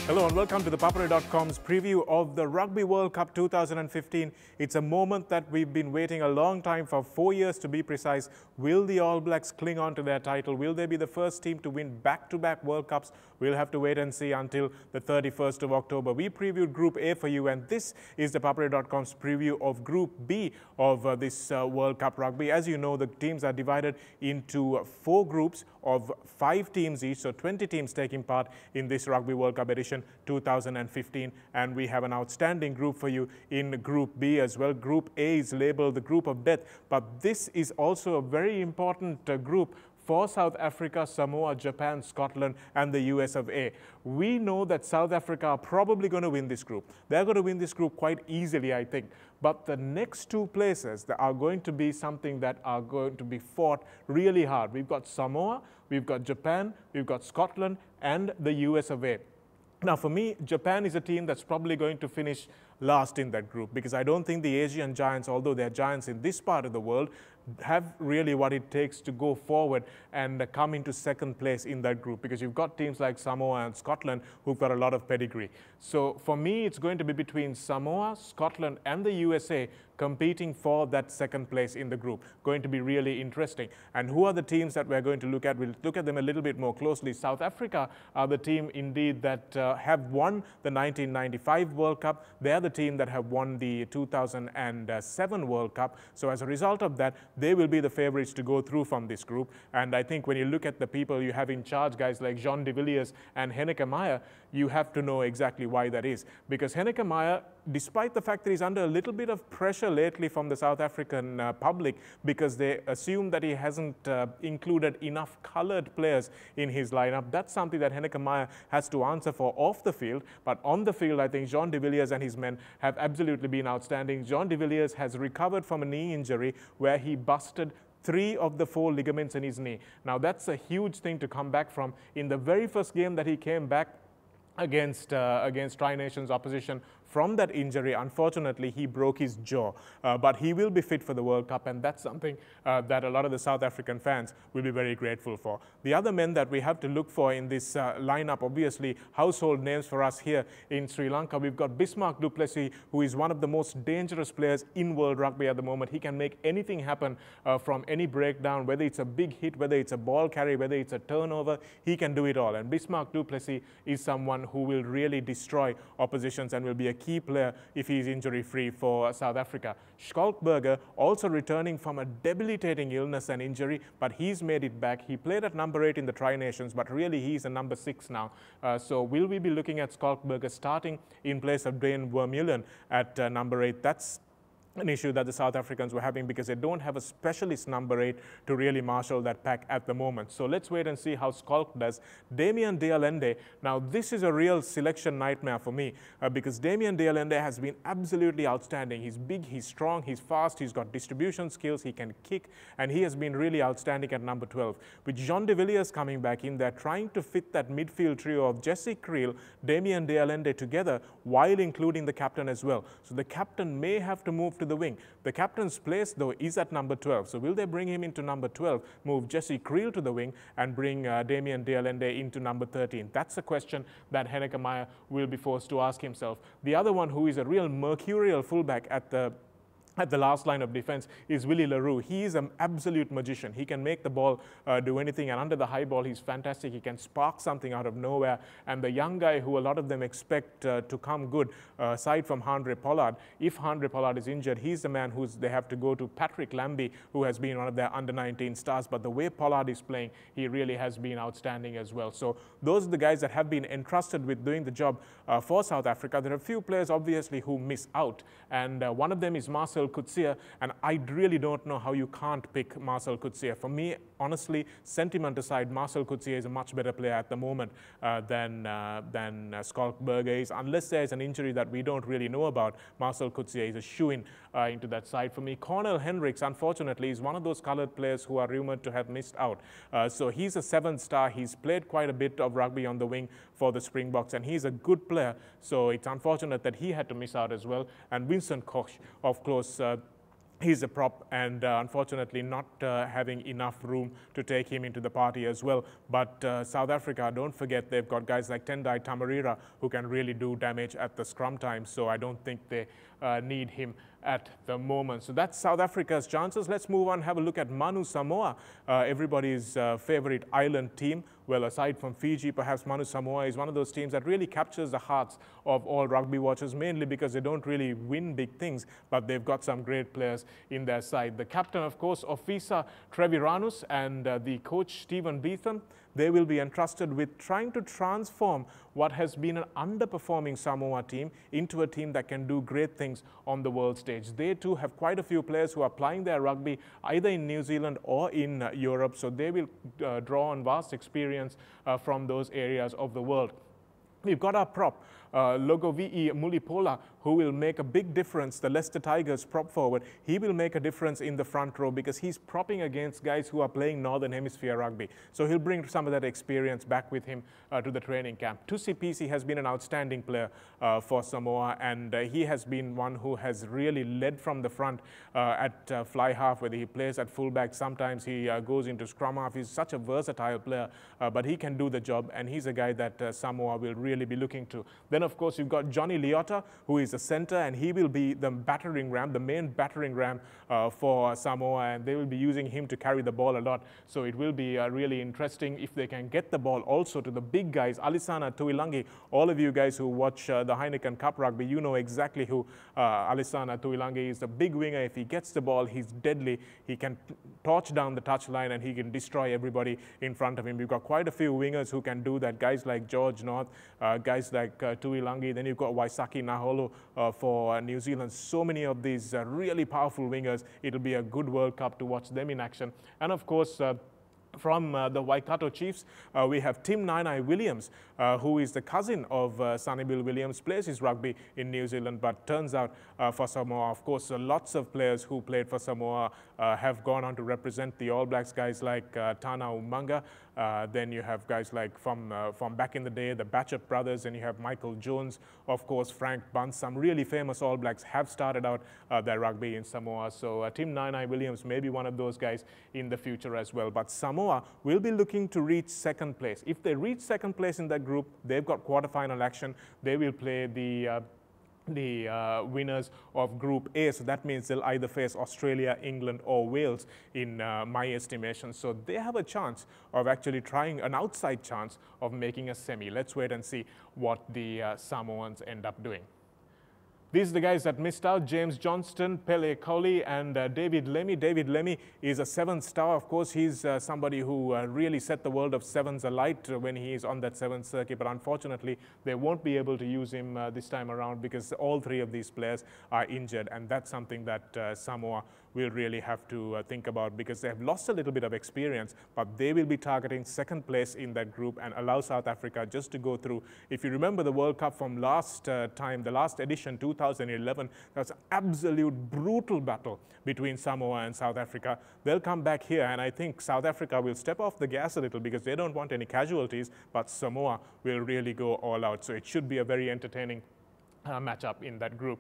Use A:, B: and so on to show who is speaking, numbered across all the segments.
A: Hello and welcome to ThePapare.com's preview of the Rugby World Cup 2015. It's a moment that we've been waiting a long time for, 4 years to be precise. Will the All Blacks cling on to their title? Will they be the first team to win back-to-back World Cups? We'll have to wait and see until the 31st of October. We previewed Group A for you, and this is ThePapare.com's preview of Group B of this World Cup Rugby. As you know, the teams are divided into 4 groups of 5 teams each, so 20 teams taking part in this Rugby World Cup edition 2015, and we have an outstanding group for you in Group B as well. Group A is labeled the Group of Death, but this is also a very important group for South Africa, Samoa, Japan, Scotland, and the US of A. We know that South Africa are probably going to win this group. They're going to win this group quite easily, I think. But the next 2 places that are going to be something that are going to be fought really hard. We've got Samoa, we've got Japan, we've got Scotland, and the US of A. Now, for me, Japan is a team that's probably going to finish last in that group, because I don't think the Asian giants, although they're giants in this part of the world, have really what it takes to go forward and come into second place in that group, because you've got teams like Samoa and Scotland who've got a lot of pedigree. So for me, it's going to be between Samoa, Scotland, and the USA competing for that second place in the group. Going to be really interesting. And who are the teams that we're going to look at? We'll look at them a little bit more closely. South Africa are the team indeed that have won the 1995 World Cup. They're the team that have won the 2007 World Cup. So as a result of that, they will be the favorites to go through from this group. And I think when you look at the people you have in charge, guys like JONNY, Villiers and Henneke Meyer, you have to know exactly why that is. Because Henneke Meyer, despite the fact that he's under a little bit of pressure lately from the South African public, because they assume that he hasn't included enough coloured players in his lineup, that's something that Henneke Meyer has to answer for off the field. But on the field, I think JONNY de Villiers and his men have absolutely been outstanding. JONNY de Villiers has recovered from a knee injury where he busted 3 of the 4 ligaments in his knee. Now, that's a huge thing to come back from. In the very first game that he came back against Tri-Nations opposition from that injury, unfortunately, he broke his jaw. But he will be fit for the World Cup, and that's something that a lot of the South African fans will be very grateful for. The other men that we have to look for in this lineup, obviously household names for us here in Sri Lanka. We've got Bismarck du Plessis, who is one of the most dangerous players in world rugby at the moment. He can make anything happen from any breakdown, whether it's a big hit, whether it's a ball carry, whether it's a turnover, he can do it all. And Bismarck du Plessis is someone who will really destroy oppositions and will be a key player if he is injury-free for South Africa. Schalkberger also returning from a debilitating illness and injury, but he's made it back. He played at number 8 in the Tri-Nations, but really he's a number 6 now. So will we be looking at Schalkberger starting in place of Dane Vermeulen at number 8? That's an issue that the South Africans were having, because they don't have a specialist number 8 to really marshal that pack at the moment. So let's wait and see how Schalk does. Damian de Allende, now this is a real selection nightmare for me, because Damian de Allende has been absolutely outstanding. He's big, he's strong, he's fast, he's got distribution skills, he can kick, and he has been really outstanding at number 12. With Jean de Villiers coming back in there, trying to fit that midfield trio of Jesse Creel, Damian de Allende together, while including the captain as well. So the captain may have to move to the wing. The captain's place, though, is at number 12. So will they bring him into number 12, move Jesse Creel to the wing, and bring Damian de Allende into number 13? That's a question that Henneke Meyer will be forced to ask himself. The other one who is a real mercurial fullback at the last line of defense is Willie le Roux. He is an absolute magician. He can make the ball do anything, and under the high ball, he's fantastic. He can spark something out of nowhere. And the young guy who a lot of them expect to come good, aside from Andre Pollard, if Andre Pollard is injured, he's the man they have to go to. Patrick Lambie, who has been one of their under-19 stars. But the way Pollard is playing, he really has been outstanding as well. So those are the guys that have been entrusted with doing the job for South Africa. There are a few players, obviously, who miss out. And one of them is Marcel Coetzee, and I really don't know how you can't pick Marcel Coetzee. For me, honestly, sentiment aside, Marcel Coetzee is a much better player at the moment than Schalkberger is. Unless there's an injury that we don't really know about, Marcel Coetzee is a shoo-in into that side. For me, Cornel Hendricks, unfortunately, is one of those coloured players who are rumoured to have missed out. So he's a 7th star. He's played quite a bit of rugby on the wing for the Springboks, and he's a good player. So it's unfortunate that he had to miss out as well. And Vincent Koch, of course, He's a prop, and unfortunately not having enough room to take him into the party as well. But South Africa, don't forget, they've got guys like Tendai Tamarira who can really do damage at the scrum time, so I don't think they need him at the moment. So that's South Africa's chances. Let's move on, have a look at Manu Samoa, everybody's favorite island team. Well, aside from Fiji, perhaps Manu Samoa is one of those teams that really captures the hearts of all rugby watchers, mainly because they don't really win big things, but they've got some great players in their side. The captain, of course, Ofisa Treviranus, and the coach, Stephen Beetham, they will be entrusted with trying to transform what has been an underperforming Samoa team into a team that can do great things on the world stage. They too have quite a few players who are playing their rugby either in New Zealand or in Europe, so they will draw on vast experience from those areas of the world. We've got our prop, Logovi'i Mulipola, who will make a big difference, the Leicester Tigers prop forward. He will make a difference in the front row because he's propping against guys who are playing Northern Hemisphere rugby. So he'll bring some of that experience back with him to the training camp. Tusi Pisi has been an outstanding player for Samoa, and he has been one who has really led from the front at fly half, whether he plays at fullback. Sometimes he goes into scrum half. He's such a versatile player, but he can do the job, and he's a guy that Samoa will really be looking to. Then, of course, you've got Johnny Leota, who is a center, and he will be the battering ram, the main battering ram for Samoa, and they will be using him to carry the ball a lot. So it will be really interesting if they can get the ball also to the big guys, ALESANA, Tuilangi. All of you guys who watch the Heineken Cup rugby, you know exactly who ALESANA Tuilangi is. The big winger. If he gets the ball, he's deadly. He can torch down the touchline and he can destroy everybody in front of him. We've got quite a few wingers who can do that. Guys like George North, guys like Tuilangi. Then you've got Waisaki Naholo for New Zealand. So many of these really powerful wingers. It'll be a good World Cup to watch them in action. And of course, from the Waikato Chiefs, we have Tim NANAI Williams, who is the cousin of Sonny Bill Williams, plays his rugby in New Zealand, but turns out for Samoa, of course, lots of players who played for Samoa have gone on to represent the All Blacks, guys like Tana Umanga. Then you have guys like from back in the day, the Batchup brothers, and you have Michael Jones, of course, Frank Bunce. Some really famous All Blacks have started out their rugby in Samoa. So Tim NANAI Williams may be one of those guys in the future as well. But Samoa will be looking to reach second place. If they reach second place in that group, they've got quarterfinal action. They will play the winners of Group A. So that means they'll either face Australia, England, or Wales in my estimation. So they have a chance of actually trying an outside chance of making a semi. Let's wait and see what the Samoans end up doing. These are the guys that missed out: James Johnston, Pele Cowley, and David Lemmy. David Lemmy is a 7-star. Of course, he's somebody who really set the world of sevens alight when he is on that 7th circuit. But unfortunately, they won't be able to use him this time around because all 3 of these players are injured. And that's something that Samoa will really have to think about, because they have lost a little bit of experience, but they will be targeting second place in that group and allow South Africa just to go through. If you remember the World Cup from last time, the last edition, 2011, that was an absolute brutal battle between Samoa and South Africa. They'll come back here, and I think South Africa will step off the gas a little because they don't want any casualties, but Samoa will really go all out. So it should be a very entertaining matchup in that group.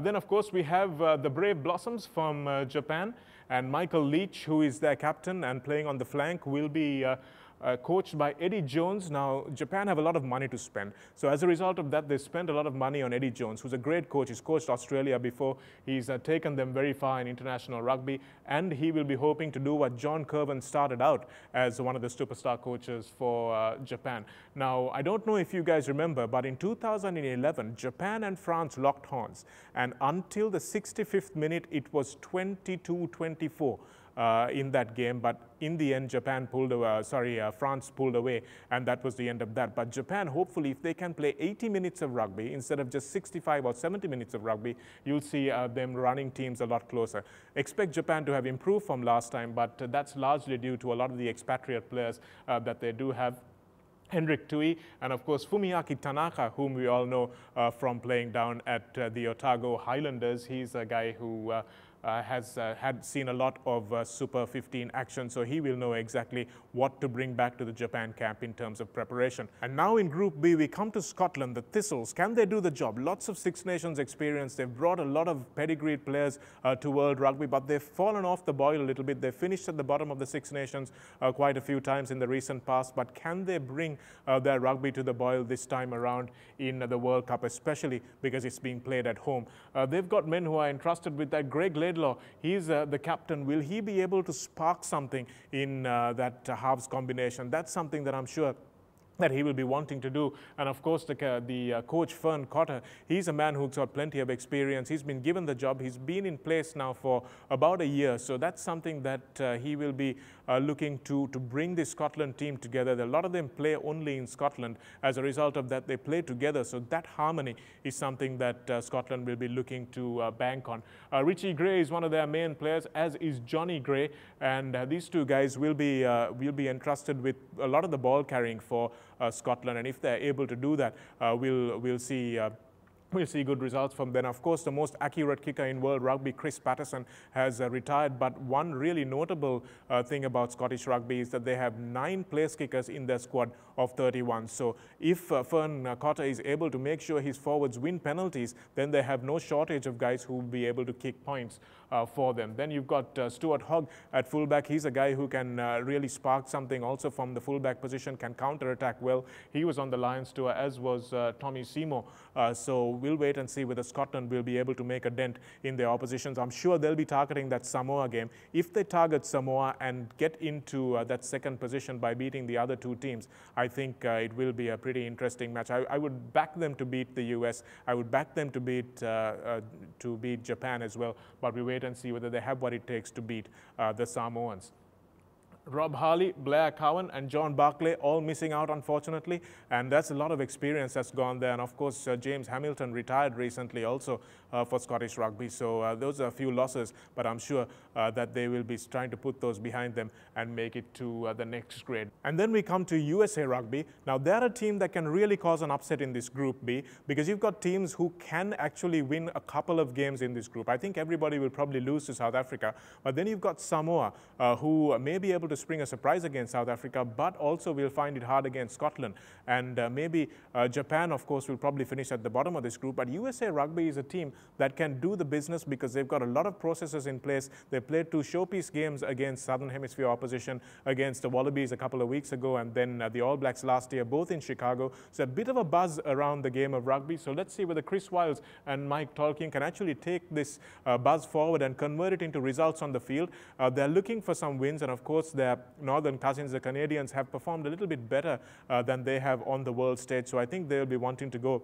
A: Then, of course, we have the Brave Blossoms from Japan, and Michael Leach, who is their captain and playing on the flank, will be coached by Eddie Jones. Now, Japan have a lot of money to spend. So as a result of that, they spent a lot of money on Eddie Jones, who's a great coach. He's coached Australia before. He's taken them very far in international rugby, and he will be hoping to do what John Kirwan started out as one of the superstar coaches for Japan. Now, I don't know if you guys remember, but in 2011, Japan and France locked horns, and until the 65th minute, it was 22-24. In that game, but in the end, France pulled away, and that was the end of that. But Japan, hopefully, if they can play 80 minutes of rugby instead of just 65 or 70 minutes of rugby, you'll see them running teams a lot closer. Expect Japan to have improved from last time, but that's largely due to a lot of the expatriate players that they do have. Henrik Tui, and of course Fumiaki Tanaka, whom we all know from playing down at the Otago Highlanders. He's a guy who has had seen a lot of Super 15 action, so he will know exactly what to bring back to the Japan camp in terms of preparation. And now in Group B, we come to Scotland, the Thistles. Can they do the job? Lots of Six Nations experience. They've brought a lot of pedigreed players to World Rugby, but they've fallen off the boil a little bit. They finished at the bottom of the Six Nations quite a few times in the recent past, but can they bring their rugby to the boil this time around in the World Cup, especially because it's being played at home? They've got men who are entrusted with that. Greg Laidlaw, he's the captain. Will he be able to spark something in that halves combination? That's something that I'm sure that he will be wanting to do. And of course, the coach Fern Cotter, he's a man who's got plenty of experience. He's been given the job. He's been in place now for about a year. So that's something that he will be looking to bring the Scotland team together. A lot of them play only in Scotland. As a result of that, they play together. So that harmony is something that Scotland will be looking to bank on. Richie Gray is one of their main players, as is Johnny Gray. And these two guys will be entrusted with a lot of the ball carrying for Scotland, and if they're able to do that, we'll see good results from them. Of course, the most accurate kicker in World Rugby, Chris Patterson, has retired. But one really notable thing about Scottish Rugby is that they have 9 place kickers in their squad of 31. So if Fern Cotter is able to make sure his forwards win penalties, then they have no shortage of guys who will be able to kick points for them. Then you've got Stuart Hogg at fullback. He's a guy who can really spark something also from the fullback position, can counter-attack well. He was on the Lions tour, as was Tommy Seymour. So we'll wait and see whether Scotland will be able to make a dent in their oppositions. I'm sure they'll be targeting that Samoa game. If they target Samoa and get into that second position by beating the other two teams, I think it will be a pretty interesting match. I would back them to beat the US. I would back them to beat Japan as well. But we wait and see whether they have what it takes to beat the Samoans. Rob Harley, Blair Cowan and John Barclay all missing out, unfortunately, and that's a lot of experience that's gone there. And of course, James Hamilton retired recently also for Scottish Rugby, so those are a few losses, but I'm sure that they will be trying to put those behind them and make it to the next grade. And then we come to USA Rugby. Now, they're a team that can really cause an upset in this Group B, because you've got teams who can actually win a couple of games in this group. I think everybody will probably lose to South Africa, but then you've got Samoa, who may be able to spring a surprise against South Africa, but also will find it hard against Scotland. And maybe Japan, of course, will probably finish at the bottom of this group. But USA Rugby is a team that can do the business because they've got a lot of processes in place. They played 2 showpiece games against Southern Hemisphere opposition, against the Wallabies a couple of weeks ago, and then the All Blacks last year, both in Chicago. So a bit of a buzz around the game of rugby. So let's see whether Chris Wiles and Mike Tolkien can actually take this buzz forward and convert it into results on the field. They're looking for some wins, and of course, their northern cousins, the Canadians, have performed a little bit better than they have on the world stage. So I think they'll be wanting to go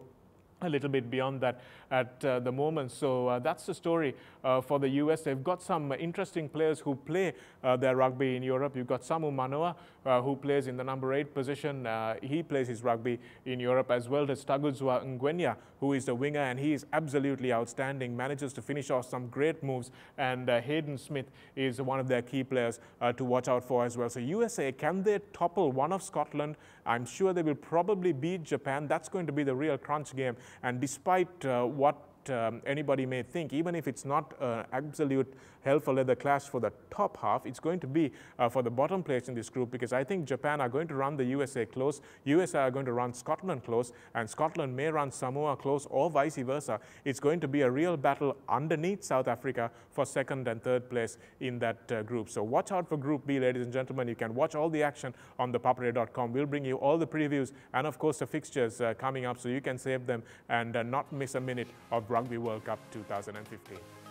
A: a little bit beyond that at the moment. So that's the story for the US. They've got some interesting players who play their rugby in Europe. You've got Samu Manoa, who plays in the number 8 position. He plays his rugby in Europe, as well as Tagudzwa Ngwenya, who is the winger, and he is absolutely outstanding, manages to finish off some great moves, and Hayden Smith is one of their key players to watch out for as well. So USA, can they topple one of Scotland? I'm sure they will probably beat Japan. That's going to be the real crunch game. And despite what anybody may think, even if it's not an absolute hell for leather clash for the top half, it's going to be for the bottom place in this group, because I think Japan are going to run the USA close, USA are going to run Scotland close, and Scotland may run Samoa close, or vice versa. It's going to be a real battle underneath South Africa for second and third place in that group. So watch out for Group B, ladies and gentlemen. You can watch all the action on ThePapare.com. We'll bring you all the previews and of course the fixtures coming up, so you can save them and not miss a minute of Rugby World Cup 2015.